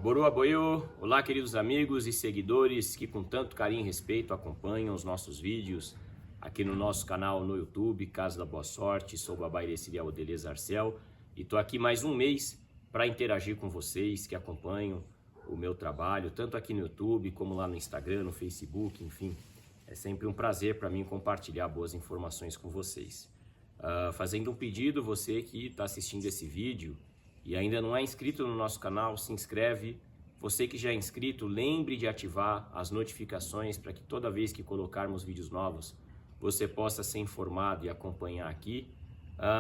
Aboru aboiô! Olá, queridos amigos e seguidores que com tanto carinho e respeito acompanham os nossos vídeos aqui no nosso canal no YouTube, Casa da Boa Sorte. Sou o Babá Ireciriel Odeleza Arcel e tô aqui mais um mês para interagir com vocês que acompanham o meu trabalho, tanto aqui no YouTube como lá no Instagram, no Facebook, enfim. É sempre um prazer para mim compartilhar boas informações com vocês. Fazendo um pedido, você que está assistindo esse vídeo e ainda não é inscrito no nosso canal, se inscreve. Você que já é inscrito, lembre de ativar as notificações para que toda vez que colocarmos vídeos novos, você possa ser informado e acompanhar aqui.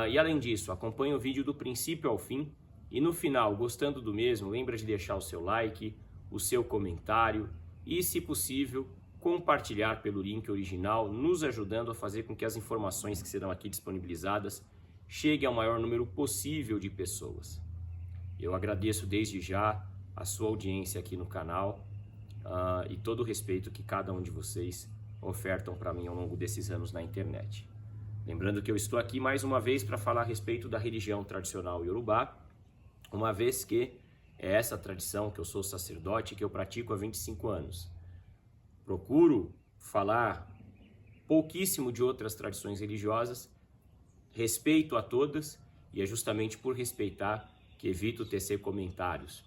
E além disso, acompanhe o vídeo do princípio ao fim. E no final, gostando do mesmo, lembra de deixar o seu like, o seu comentário e, se possível, compartilhar pelo link original, nos ajudando a fazer com que as informações que serão aqui disponibilizadas cheguem ao maior número possível de pessoas. Eu agradeço desde já a sua audiência aqui no canal e todo o respeito que cada um de vocês ofertam para mim ao longo desses anos na internet. Lembrando que eu estou aqui mais uma vez para falar a respeito da religião tradicional Yorubá, uma vez que é essa tradição que eu sou sacerdote que eu pratico há 25 anos. Procuro falar pouquíssimo de outras tradições religiosas, respeito a todas e é justamente por respeitar que evito tecer comentários.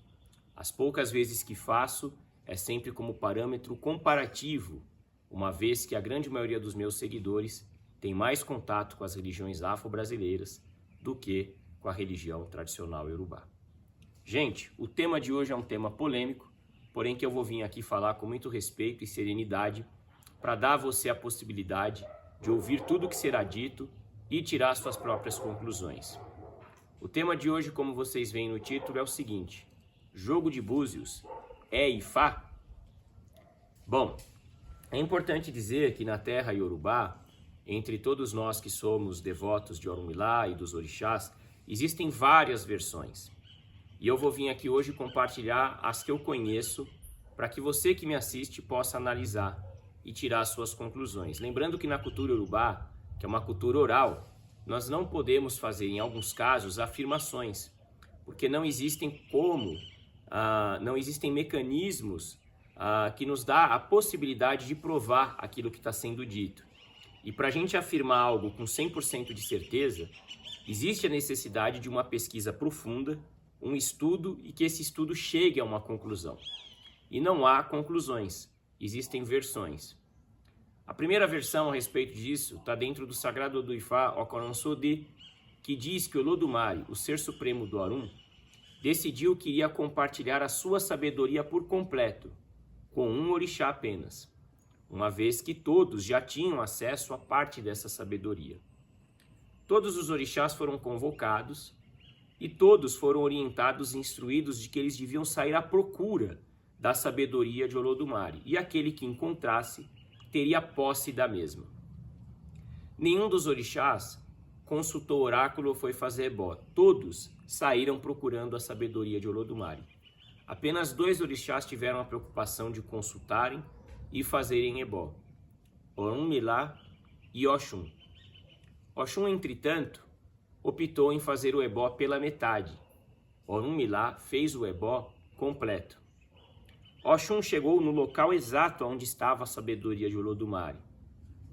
As poucas vezes que faço é sempre como parâmetro comparativo, uma vez que a grande maioria dos meus seguidores tem mais contato com as religiões afro-brasileiras do que com a religião tradicional Yorubá. Gente, o tema de hoje é um tema polêmico, porém que eu vou vir aqui falar com muito respeito e serenidade para dar a você a possibilidade de ouvir tudo o que será dito e tirar suas próprias conclusões. O tema de hoje, como vocês veem no título, é o seguinte: jogo de búzios é Ifá? Bom, é importante dizer que na terra Yorubá, entre todos nós que somos devotos de Orunmilá e dos orixás, existem várias versões. E eu vou vir aqui hoje compartilhar as que eu conheço para que você que me assiste possa analisar e tirar suas conclusões. Lembrando que na cultura Yorubá, que é uma cultura oral, nós não podemos fazer, em alguns casos, afirmações, porque não existem não existem mecanismos que nos dá a possibilidade de provar aquilo que está sendo dito. E para a gente afirmar algo com 100% de certeza, existe a necessidade de uma pesquisa profunda, um estudo e que esse estudo chegue a uma conclusão. E não há conclusões, existem versões. A primeira versão a respeito disso está dentro do Sagrado do Ifá Okoronso-de, que diz que Olodumare, o ser supremo do Orun, decidiu que iria compartilhar a sua sabedoria por completo, com um orixá apenas, uma vez que todos já tinham acesso a parte dessa sabedoria. Todos os orixás foram convocados e todos foram orientados e instruídos de que eles deviam sair à procura da sabedoria de Olodumare, e aquele que encontrasse teria posse da mesma. Nenhum dos orixás consultou o oráculo ou foi fazer ebó. Todos saíram procurando a sabedoria de Olodumare. Apenas 2 orixás tiveram a preocupação de consultarem e fazerem ebó: Orunmilá e Oxum. Oxum, entretanto, optou em fazer o ebó pela metade. Orunmilá fez o ebó completo. Oxum chegou no local exato onde estava a sabedoria de Olodumare.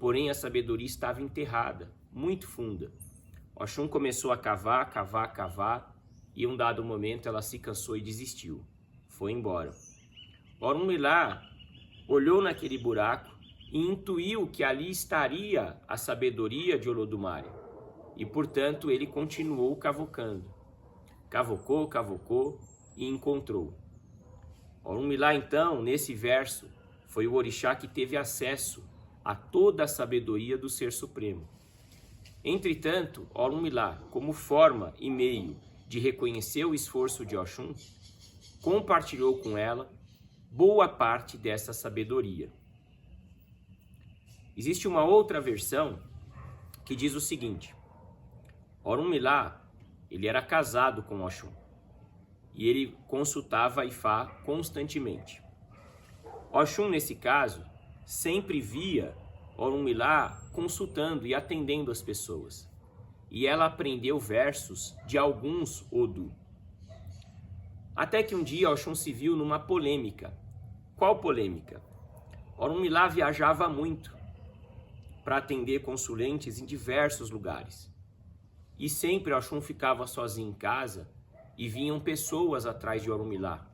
Porém, a sabedoria estava enterrada, muito funda. Oxum começou a cavar, e em um dado momento ela se cansou e desistiu. Foi embora. Orunmilá olhou naquele buraco e intuiu que ali estaria a sabedoria de Olodumare. E, portanto, ele continuou cavocando. Cavocou e encontrou. Orunmilá, então, nesse verso, foi o orixá que teve acesso a toda a sabedoria do Ser Supremo. Entretanto, Orunmilá, como forma e meio de reconhecer o esforço de Oxum, compartilhou com ela boa parte dessa sabedoria. Existe uma outra versão que diz o seguinte: Orunmilá, ele era casado com Oxum e ele consultava Ifá constantemente. Oxum, nesse caso, sempre via Orunmilá consultando e atendendo as pessoas. E ela aprendeu versos de alguns Odu. Até que um dia Oxum se viu numa polêmica. Qual polêmica? Orunmilá viajava muito para atender consulentes em diversos lugares. E sempre Oxum ficava sozinho em casa e vinham pessoas atrás de Orunmilá.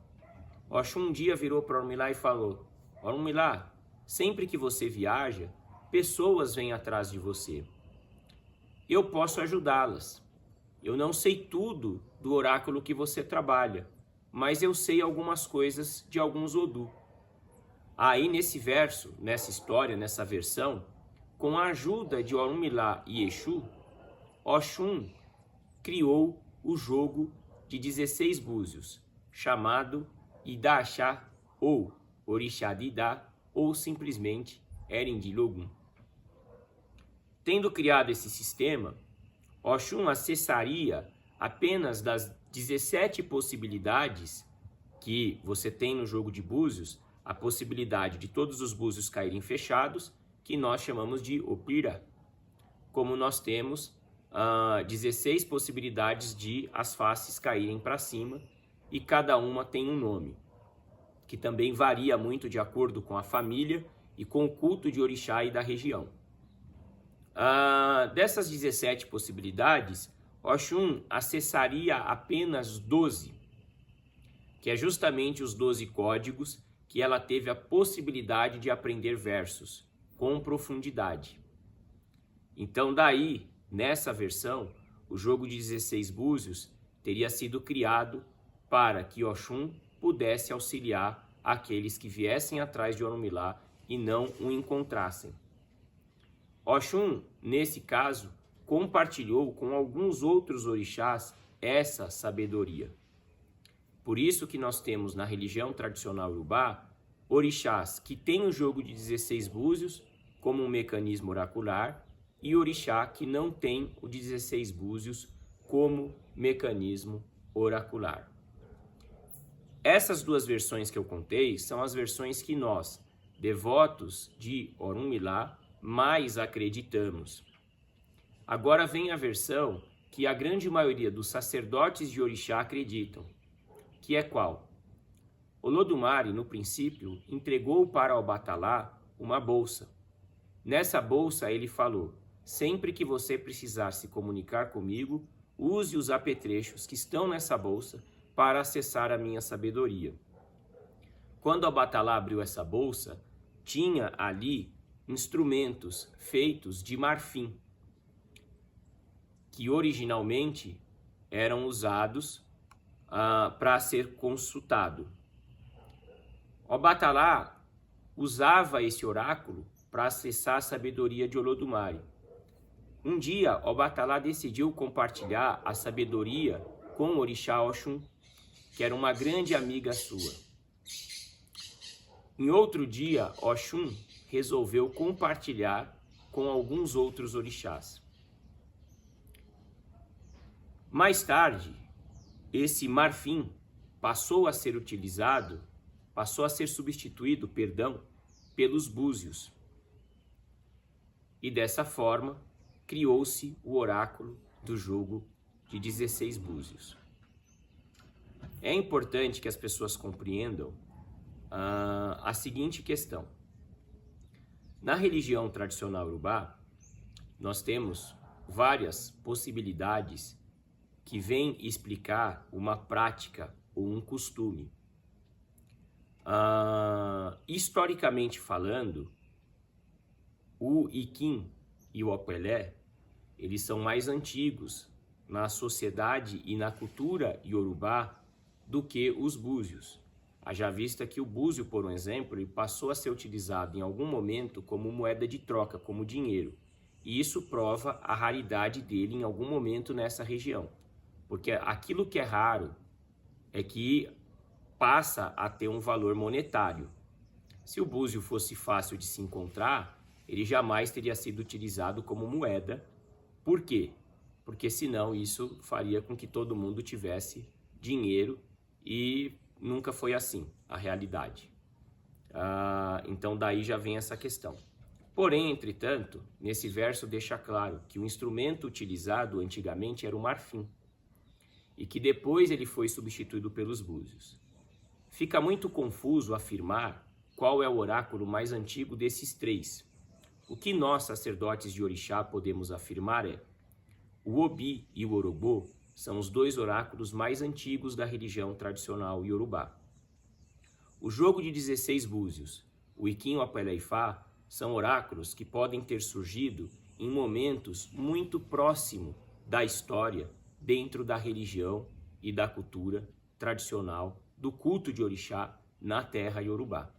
Oxum um dia virou para Orunmilá e falou: Orunmilá, sempre que você viaja, pessoas vêm atrás de você. Eu posso ajudá-las. Eu não sei tudo do oráculo que você trabalha, mas eu sei algumas coisas de alguns Odu. Aí nesse verso, nessa história, nessa versão, com a ajuda de Orunmilá e Exu, Oxum criou o jogo de 16 búzios, chamado Idaxá, ou Orixá de Idá, ou simplesmente Erindilogum. Tendo criado esse sistema, Oxum acessaria apenas das 17 possibilidades que você tem no jogo de búzios, a possibilidade de todos os búzios caírem fechados, que nós chamamos de Opira, como nós temos 16 possibilidades de as faces caírem para cima, e cada uma tem um nome, que também varia muito de acordo com a família e com o culto de orixá e da região. Dessas 17 possibilidades, Oxum acessaria apenas 12, que é justamente os 12 códigos que ela teve a possibilidade de aprender versos com profundidade. Então daí, nessa versão, o jogo de 16 búzios teria sido criado para que Oxum pudesse auxiliar aqueles que viessem atrás de Orunmilá e não o encontrassem. Oxum, nesse caso, compartilhou com alguns outros orixás essa sabedoria. Por isso que nós temos na religião tradicional Urubá orixás que têm o jogo de 16 búzios como um mecanismo oracular e orixá que não tem o 16 búzios como mecanismo oracular. Essas duas versões que eu contei são as versões que nós, devotos de Orunmilá, mais acreditamos. Agora vem a versão que a grande maioria dos sacerdotes de orixá acreditam, que é qual? Olodumare, no princípio, entregou para Obatalá uma bolsa. Nessa bolsa ele falou: sempre que você precisar se comunicar comigo, use os apetrechos que estão nessa bolsa para acessar a minha sabedoria. Quando Obatalá abriu essa bolsa, tinha ali instrumentos feitos de marfim, que originalmente eram usados para ser consultado. Obatalá usava esse oráculo para acessar a sabedoria de Olodumare. Um dia, Obatalá decidiu compartilhar a sabedoria com o orixá Oxum, que era uma grande amiga sua. Em outro dia, Oxum resolveu compartilhar com alguns outros orixás. Mais tarde, esse marfim passou a ser substituído, pelos búzios. E dessa forma, criou-se o oráculo do jogo de 16 búzios. É importante que as pessoas compreendam a seguinte questão. Na religião tradicional Urubá, nós temos várias possibilidades que vêm explicar uma prática ou um costume. Historicamente falando, o Iquim e o Opelé, eles são mais antigos na sociedade e na cultura iorubá do que os búzios. Haja vista que o búzio, por um exemplo, ele passou a ser utilizado em algum momento como moeda de troca, como dinheiro. E isso prova a raridade dele em algum momento nessa região. Porque aquilo que é raro é que passa a ter um valor monetário. Se o búzio fosse fácil de se encontrar, ele jamais teria sido utilizado como moeda. Por quê? Porque senão isso faria com que todo mundo tivesse dinheiro e nunca foi assim a realidade. Então daí já vem essa questão. Porém, entretanto, nesse verso deixa claro que o instrumento utilizado antigamente era o marfim. e que depois ele foi substituído pelos búzios. Fica muito confuso afirmar qual é o oráculo mais antigo desses três. O que nós, sacerdotes de orixá, podemos afirmar é: o Obi e o Orobô são os dois oráculos mais antigos da religião tradicional iorubá. O jogo de 16 búzios, o Ikin e o Apelé-Ifá, são oráculos que podem ter surgido em momentos muito próximos da história, dentro da religião e da cultura tradicional do culto de orixá na terra iorubá.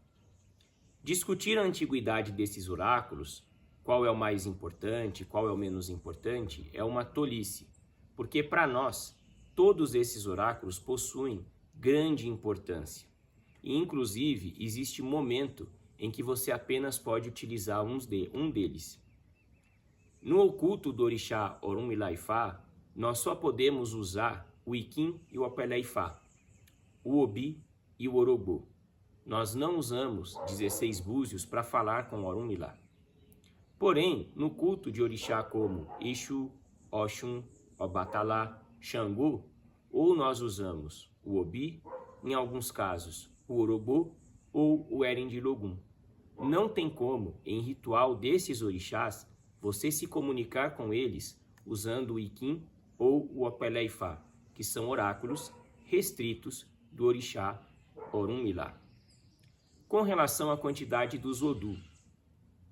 Discutir a antiguidade desses oráculos, qual é o mais importante, qual é o menos importante, é uma tolice, porque para nós, todos esses oráculos possuem grande importância. E, inclusive, existe um momento em que você apenas pode utilizar um deles. No oculto do orixá Orunmila-Ifá, nós só podemos usar o Ikin e o Apelé-Ifá, o Obi e o Orobô. Nós não usamos 16 búzios para falar com Orunmila. Porém, no culto de orixá como Exu, Oxum, Obatalá, Xangô, ou nós usamos o Obi, em alguns casos o Orobô ou o Erendilogum. Não tem como, em ritual desses orixás, você se comunicar com eles usando o Ikin ou o Apelé-Ifá, que são oráculos restritos do orixá Orunmila. Com relação à quantidade dos Odu,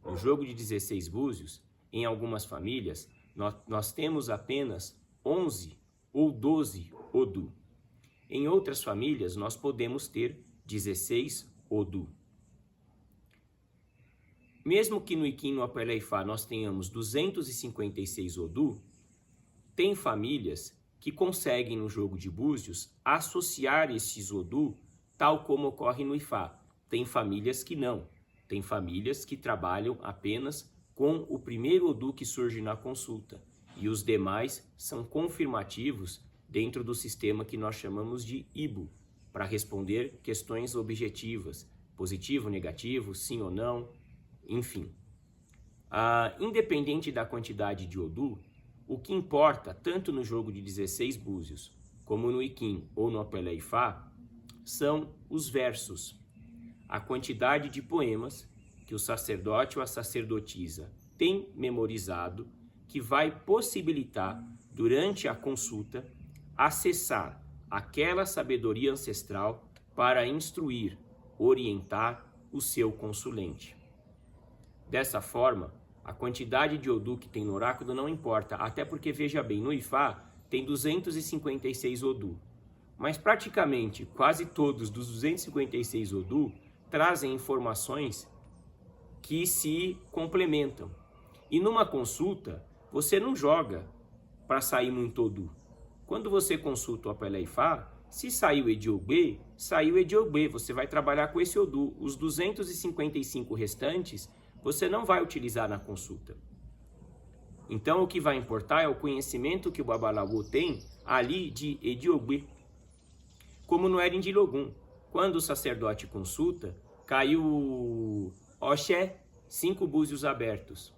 no jogo de 16 búzios, em algumas famílias, nós temos apenas 11 ou 12 Odu. Em outras famílias, nós podemos ter 16 Odu. Mesmo que no Ikin e no Apelé-Ifá nós tenhamos 256 Odu, tem famílias que conseguem no jogo de búzios associar esses Odu tal como ocorre no Ifá. Tem famílias que não. Tem famílias que trabalham apenas com o primeiro Odu que surge na consulta. E os demais são confirmativos dentro do sistema que nós chamamos de Ibu, para responder questões objetivas, positivo, negativo, sim ou não, enfim. Independente da quantidade de Odu, o que importa, tanto no jogo de 16 búzios, como no Ikin ou no Apelé-Ifá, são os versos. A quantidade de poemas que o sacerdote ou a sacerdotisa tem memorizado, que vai possibilitar, durante a consulta, acessar aquela sabedoria ancestral para instruir, orientar o seu consulente. Dessa forma, a quantidade de Odu que tem no oráculo não importa, até porque, veja bem, no Ifá tem 256 Odu, mas praticamente quase todos dos 256 Odu trazem informações que se complementam. E numa consulta, você não joga para sair muito Odu. Quando você consulta o Apelé-Ifá, se saiu Ediogbe, saiu Ediogbe. Você vai trabalhar com esse Odu. Os 255 restantes, você não vai utilizar na consulta. Então, o que vai importar é o conhecimento que o Babalawo tem ali de Ediogbe. Como no Erendilogum. Quando o sacerdote consulta, caiu Oxé, 5 búzios abertos.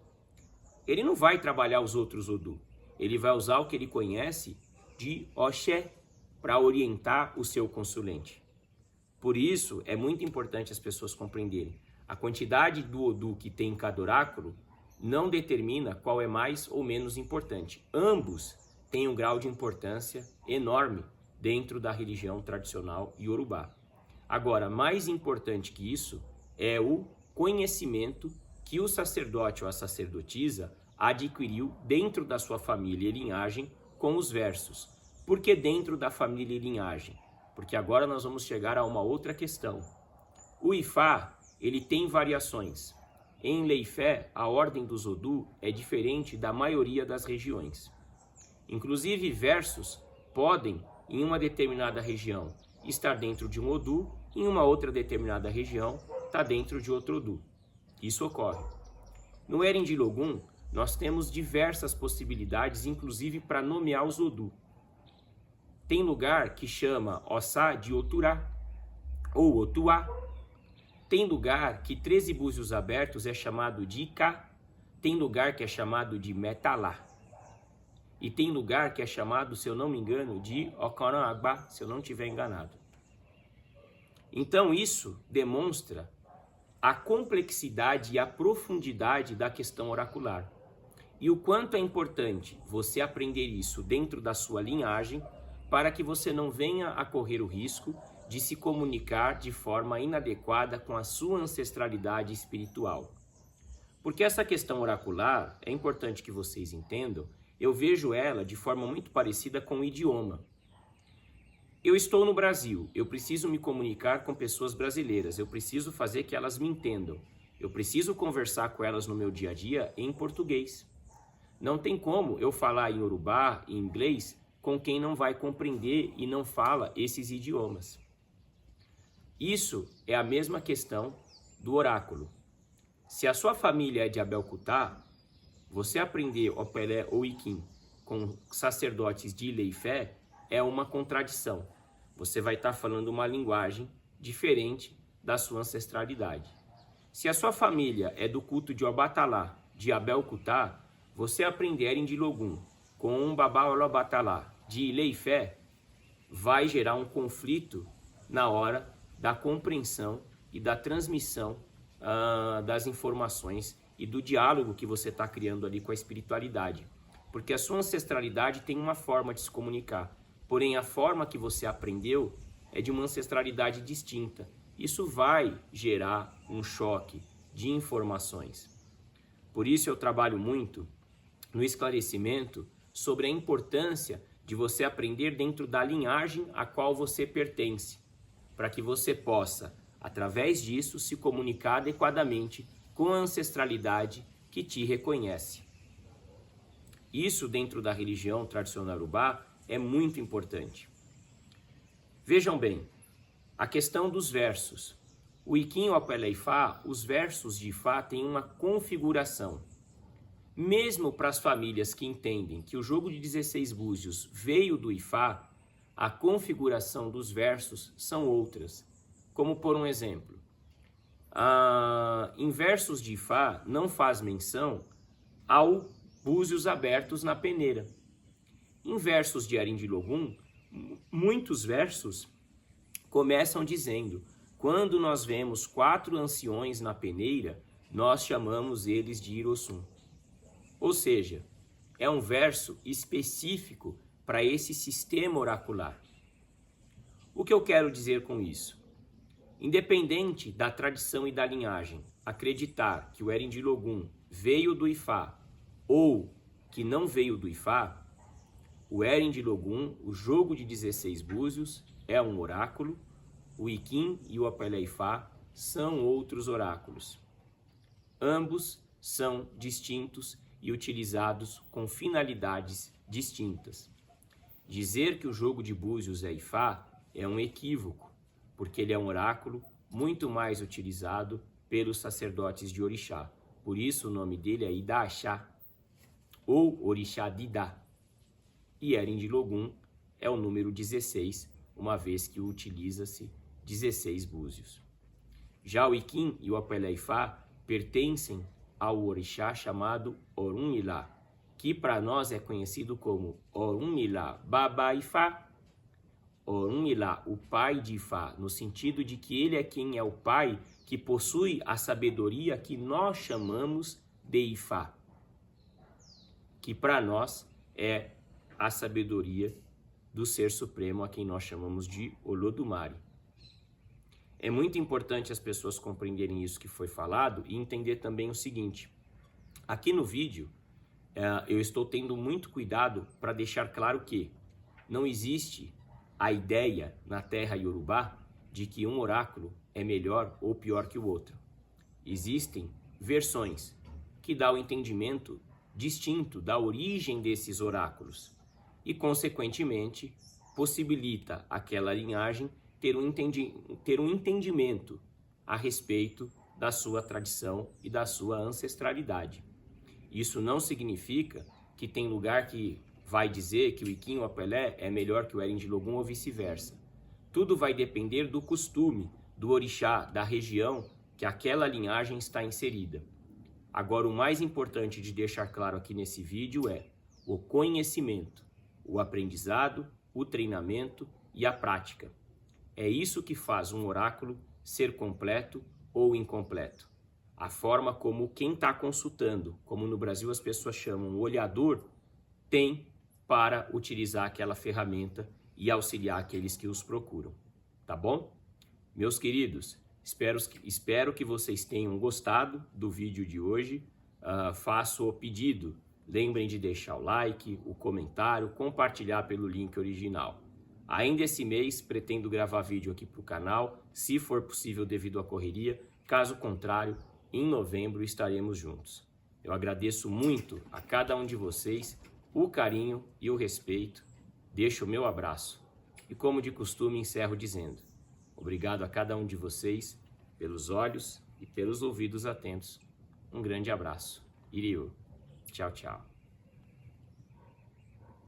Ele não vai trabalhar os outros Odu. Ele vai usar o que ele conhece de Oxé para orientar o seu consulente. Por isso, é muito importante as pessoas compreenderem. A quantidade do Odu que tem em cada oráculo não determina qual é mais ou menos importante. Ambos têm um grau de importância enorme dentro da religião tradicional iorubá. Agora, mais importante que isso é o conhecimento que o sacerdote ou a sacerdotisa adquiriu dentro da sua família e linhagem com os versos. Por que dentro da família e linhagem? Porque agora nós vamos chegar a uma outra questão. O Ifá, ele tem variações. Em Leifé, a ordem dos Odu é diferente da maioria das regiões. Inclusive, versos podem, em uma determinada região, estar dentro de um Odu, em uma outra determinada região, está dentro de outro Odu. Isso ocorre. No Erendilogum, nós temos diversas possibilidades, inclusive para nomear os Odu. Tem lugar que chama Ossá de Oturá, ou Otuá. Tem lugar que 13 búzios abertos é chamado de Icá. Tem lugar que é chamado de Metalá. e tem lugar que é chamado, se eu não me engano, de Okoran-Agba, se eu não estiver enganado. Então isso demonstra a complexidade e a profundidade da questão oracular. E o quanto é importante você aprender isso dentro da sua linhagem para que você não venha a correr o risco de se comunicar de forma inadequada com a sua ancestralidade espiritual. Porque essa questão oracular, é importante que vocês entendam, eu vejo ela de forma muito parecida com o idioma. Eu estou no Brasil, eu preciso me comunicar com pessoas brasileiras, eu preciso fazer que elas me entendam, eu preciso conversar com elas no meu dia a dia em português. Não tem como eu falar em Yorubá, em inglês, com quem não vai compreender e não fala esses idiomas. Isso é a mesma questão do oráculo. Se a sua família é de Abelcutá, você aprender Opelé ou Iquim com sacerdotes de Ilê e Fé é uma contradição. Você vai estar falando uma linguagem diferente da sua ancestralidade. Se a sua família é do culto de Obatalá, de Abelcutá, você aprender em Dilogum com um Babá Olobatalá de Ilê e Fé vai gerar um conflito na hora da compreensão e da transmissão das informações e do diálogo que você está criando ali com a espiritualidade. Porque a sua ancestralidade tem uma forma de se comunicar, porém a forma que você aprendeu é de uma ancestralidade distinta. Isso vai gerar um choque de informações. Por isso eu trabalho muito no esclarecimento sobre a importância de você aprender dentro da linhagem a qual você pertence, para que você possa, através disso, se comunicar adequadamente com a ancestralidade que te reconhece. Isso dentro da religião tradicional Urubá é muito importante. Vejam bem, a questão dos versos. O Iquim e o Opelé Ifá, os versos de Ifá têm uma configuração. Mesmo para as famílias que entendem que o jogo de 16 búzios veio do Ifá, a configuração dos versos são outras. Como por um exemplo, em versos de Ifá não faz menção ao búzios abertos na peneira. Em versos de Arindilogum, muitos versos começam dizendo: quando nós vemos 4 anciões na peneira, nós chamamos eles de Irossum. Ou seja, é um verso específico para esse sistema oracular. O que eu quero dizer com isso? Independente da tradição e da linhagem, acreditar que o Erindilogum veio do Ifá ou que não veio do Ifá, o Erindilogum, o jogo de 16 búzios, é um oráculo, o Iquim e o Opelé Ifá são outros oráculos. Ambos são distintos e utilizados com finalidades distintas. Dizer que o jogo de búzios é Ifá é um equívoco, porque ele é um oráculo muito mais utilizado pelos sacerdotes de Orixá. Por isso o nome dele é Idaxá, ou Orixá Didá. E Erindilogum é o número 16, uma vez que utiliza-se 16 búzios. Já o Iquim e o Opelé Ifá pertencem ao orixá chamado Orunmilá, que para nós é conhecido como Orunmilá Baba Ifá. Orunmilá, o pai de Ifá, no sentido de que ele é quem é o pai que possui a sabedoria que nós chamamos de Ifá, que para nós é a sabedoria do Ser Supremo, a quem nós chamamos de Olodumare. É muito importante as pessoas compreenderem isso que foi falado e entender também o seguinte: aqui no vídeo eu estou tendo muito cuidado para deixar claro que não existe a ideia na terra Yorubá de que um oráculo é melhor ou pior que o outro. Existem versões que dão o entendimento distinto da origem desses oráculos e, consequentemente, possibilita aquela linhagem ter um entendimento a respeito da sua tradição e da sua ancestralidade. Isso não significa que tem lugar que vai dizer que o Iquim ou Opelé é melhor que o Erindilogum ou vice-versa. Tudo vai depender do costume, do orixá, da região que aquela linhagem está inserida. Agora, o mais importante de deixar claro aqui nesse vídeo é: o conhecimento, o aprendizado, o treinamento e a prática. É isso que faz um oráculo ser completo ou incompleto. A forma como quem está consultando, como no Brasil as pessoas chamam, o olhador, tem para utilizar aquela ferramenta e auxiliar aqueles que os procuram. Tá bom? Meus queridos, espero que vocês tenham gostado do vídeo de hoje. Faço o pedido, lembrem de deixar o like, o comentário, compartilhar pelo link original. Ainda esse mês pretendo gravar vídeo aqui para o canal, se for possível devido à correria. Caso contrário, em novembro estaremos juntos. Eu agradeço muito a cada um de vocês o carinho e o respeito. Deixo o meu abraço. E como de costume encerro dizendo: obrigado a cada um de vocês pelos olhos e pelos ouvidos atentos. Um grande abraço. Iriu. Tchau, tchau.